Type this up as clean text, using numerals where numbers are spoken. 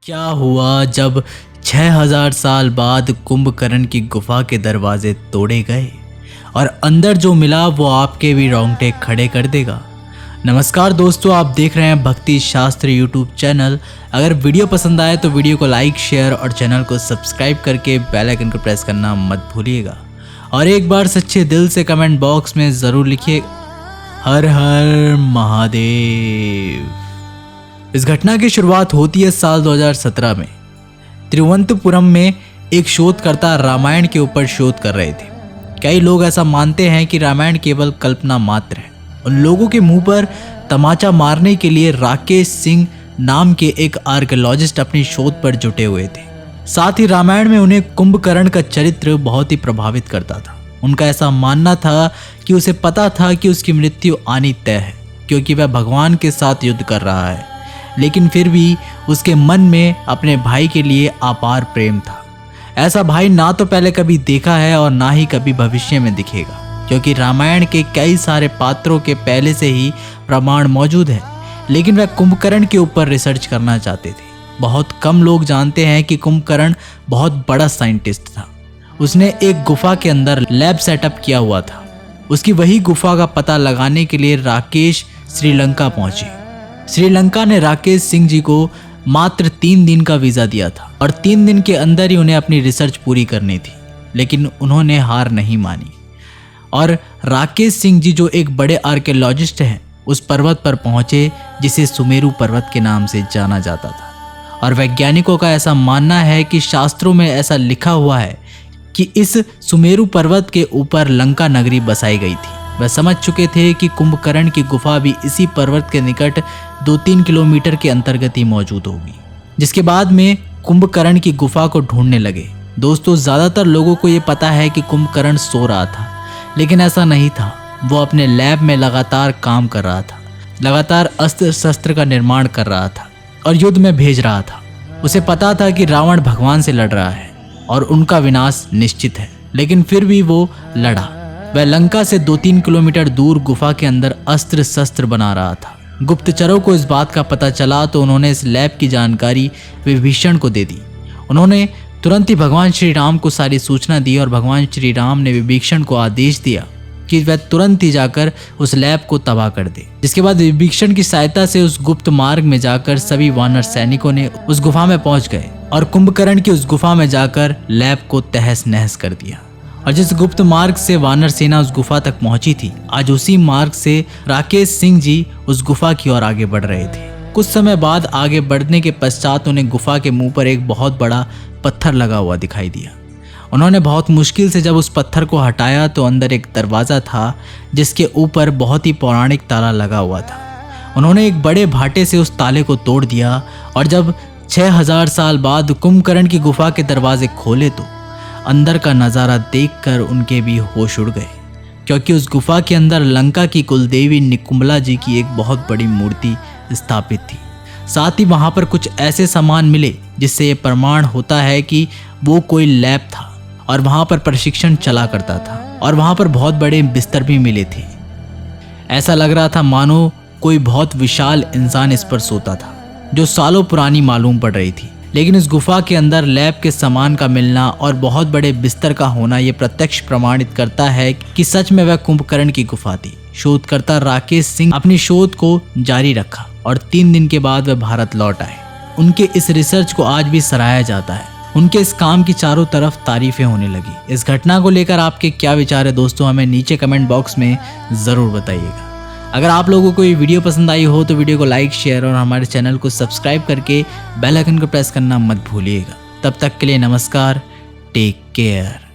क्या हुआ जब 6000 साल बाद कुंभकर्ण की गुफा के दरवाजे तोड़े गए और अंदर जो मिला वो आपके भी रोंगटे खड़े कर देगा। नमस्कार दोस्तों, आप देख रहे हैं भक्ति शास्त्र यूट्यूब चैनल। अगर वीडियो पसंद आए तो वीडियो को लाइक, शेयर और चैनल को सब्सक्राइब करके बेल आइकन को प्रेस करना मत भूलिएगा। और एक बार सच्चे दिल से कमेंट बॉक्स में ज़रूर लिखिए हर हर महादेव। इस घटना की शुरुआत होती है साल 2017 में। तिरुवनंतपुरम में एक शोधकर्ता रामायण के ऊपर शोध कर रहे थे। कई लोग ऐसा मानते हैं कि रामायण केवल कल्पना मात्र है। उन लोगों के मुंह पर तमाचा मारने के लिए राकेश सिंह नाम के एक आर्कियोलॉजिस्ट अपनी शोध पर जुटे हुए थे। साथ ही रामायण में उन्हें कुंभकर्ण का चरित्र बहुत ही प्रभावित करता था। उनका ऐसा मानना था कि उसे पता था कि उसकी मृत्यु आनी तय है, क्योंकि वह भगवान के साथ युद्ध कर रहा है, लेकिन फिर भी उसके मन में अपने भाई के लिए अपार प्रेम था। ऐसा भाई ना तो पहले कभी देखा है और ना ही कभी भविष्य में दिखेगा, क्योंकि रामायण के कई सारे पात्रों के पहले से ही प्रमाण मौजूद है। लेकिन वह कुंभकर्ण के ऊपर रिसर्च करना चाहते थे। बहुत कम लोग जानते हैं कि कुंभकर्ण बहुत बड़ा साइंटिस्ट था। उसने एक गुफा के अंदर लैब सेटअप किया हुआ था। उसकी वही गुफा का पता लगाने के लिए राकेश श्रीलंका पहुंचे। श्रीलंका ने राकेश सिंह जी को मात्र 3 दिन का वीज़ा दिया था और 3 दिन के अंदर ही उन्हें अपनी रिसर्च पूरी करनी थी। लेकिन उन्होंने हार नहीं मानी और राकेश सिंह जी, जो एक बड़े आर्कियोलॉजिस्ट हैं, उस पर्वत पर पहुंचे जिसे सुमेरु पर्वत के नाम से जाना जाता था। और वैज्ञानिकों का ऐसा मानना है कि शास्त्रों में ऐसा लिखा हुआ है कि इस सुमेरु पर्वत के ऊपर लंका नगरी बसाई गई थी। वह समझ चुके थे कि कुंभकर्ण की गुफा भी इसी पर्वत के निकट 2-3 किलोमीटर के अंतर्गत ही मौजूद होगी। जिसके बाद में कुंभकर्ण की गुफा को ढूंढने लगे। दोस्तों, ज़्यादातर लोगों को ये पता है कि कुंभकर्ण सो रहा था, लेकिन ऐसा नहीं था। वो अपने लैब में लगातार काम कर रहा था, लगातार अस्त्र शस्त्र का निर्माण कर रहा था और युद्ध में भेज रहा था। उसे पता था कि रावण भगवान से लड़ रहा है और उनका विनाश निश्चित है, लेकिन फिर भी वो लड़ा। वह लंका से 2-3 किलोमीटर दूर गुफा के अंदर अस्त्र शस्त्र बना रहा था। गुप्तचरों को इस बात का पता चला तो उन्होंने इस लैब की जानकारी विभीषण को दे दी। उन्होंने तुरंत ही भगवान श्री राम को सारी सूचना दी और भगवान श्री राम ने विभीषण को आदेश दिया कि वह तुरंत ही जाकर उस लैब को तबाह कर दे। जिसके बाद विभीषण की सहायता से उस गुप्त मार्ग में जाकर सभी वानर सैनिकों ने उस गुफा में पहुंच गए और कुंभकर्ण की उस गुफा में जाकर लैब को तहस नहस कर दिया। और जिस गुप्त मार्ग से वानर सेना उस गुफा तक पहुंची थी, आज उसी मार्ग से राकेश सिंह जी उस गुफा की ओर आगे बढ़ रहे थे। कुछ समय बाद आगे बढ़ने के पश्चात उन्हें गुफा के मुंह पर एक बहुत बड़ा पत्थर लगा हुआ दिखाई दिया। उन्होंने बहुत मुश्किल से जब उस पत्थर को हटाया तो अंदर एक दरवाज़ा था, जिसके ऊपर बहुत ही पौराणिक ताला लगा हुआ था। उन्होंने एक बड़े भाटे से उस ताले को तोड़ दिया और जब 6000 साल बाद कुंभकर्ण की गुफा के दरवाजे खोले तो अंदर का नज़ारा देखकर उनके भी होश उड़ गए, क्योंकि उस गुफा के अंदर लंका की कुलदेवी निकुंभला जी की एक बहुत बड़ी मूर्ति स्थापित थी। साथ ही वहाँ पर कुछ ऐसे सामान मिले जिससे ये प्रमाण होता है कि वो कोई लैब था और वहाँ पर प्रशिक्षण चला करता था। और वहाँ पर बहुत बड़े बिस्तर भी मिले थे। ऐसा लग रहा था मानो कोई बहुत विशाल इंसान इस पर सोता था, जो सालों पुरानी मालूम पड़ रही थी। लेकिन इस गुफा के अंदर लैब के सामान का मिलना और बहुत बड़े बिस्तर का होना ये प्रत्यक्ष प्रमाणित करता है कि सच में वह कुंभकर्ण की गुफा थी। शोधकर्ता राकेश सिंह अपनी शोध को जारी रखा और 3 दिन के बाद वह भारत लौट आए। उनके इस रिसर्च को आज भी सराहा जाता है। उनके इस काम की चारों तरफ तारीफें होने लगी। इस घटना को लेकर आपके क्या विचार है दोस्तों, हमें नीचे कमेंट बॉक्स में ज़रूर बताइएगा। अगर आप लोगों को ये वीडियो पसंद आई हो तो वीडियो को लाइक, शेयर और हमारे चैनल को सब्सक्राइब करके बेल आइकन को प्रेस करना मत भूलिएगा। तब तक के लिए नमस्कार, टेक केयर।